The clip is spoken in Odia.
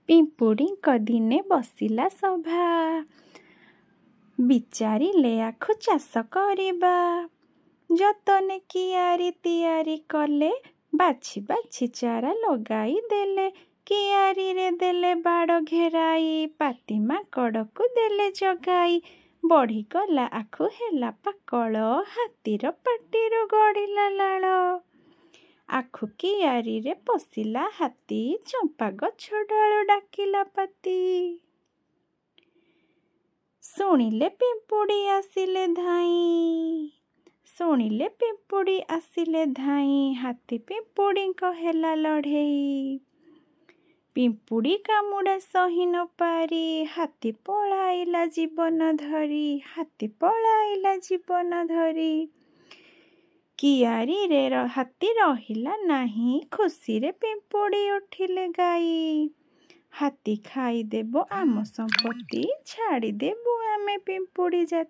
ପିମ୍ପୁଡ଼ିଙ୍କ ଦିନେ ବସିଲା ସଭା, ବିଚାରିଲେ ଆଖୁ ଚାଷ କରିବା। ଯତନେ କିଆରି ତିଆରି କଲେ, ବାଛି ବାଛି ଚାରା ଲଗାଇ ଦେଲେ। କିଆରିରେ ଦେଲେ ବାଡ଼ ଘେରାଇ, ପାତି ମାଙ୍କଡ଼କୁ ଦେଲେ ଜଗାଇ। ବଢ଼ିଗଲା ଆଖୁ ହେଲା ପାକଳ, ହାତୀର ପାଟିରୁ ଗଡ଼ିଲା ଲାଳ। ଆଖୁ କିଆରିରେ ପଶିଲା ହାତୀ, ଚମ୍ପା ଗଛ ଡାଳୁ ଡାକିଲା ପାତି। ଶୁଣିଲେ ପିମ୍ପୁଡ଼ି ଆସିଲେ ଧାଇଁ, ଶୁଣିଲେ ପିମ୍ପୁଡ଼ି ଆସିଲେ ଧାଇଁ, ହାତୀ ପିମ୍ପୁଡ଼ିଙ୍କ ହେଲା ଲଢ଼େଇ। ପିମ୍ପୁଡ଼ି କାମୁଡ଼ା ସହି ନ ପାରି, ହାତୀ ପଳାଇଲା ଜୀବନ ଧରି, ହାତୀ ପଳାଇଲା ଜୀବନ ଧରି। କିଆରିରେ ହାତୀ ରହିଲା ନାହିଁ, ଖୁସିରେ ପିମ୍ପୁଡ଼ି ଉଠିଲେ ଗାଇ। ହାତୀ ଖାଇଦେବ ଆମ ସମ୍ପତ୍ତି, ଛାଡ଼ିଦେବୁ ଆମେ ପିମ୍ପୁଡ଼ି ଜାତି।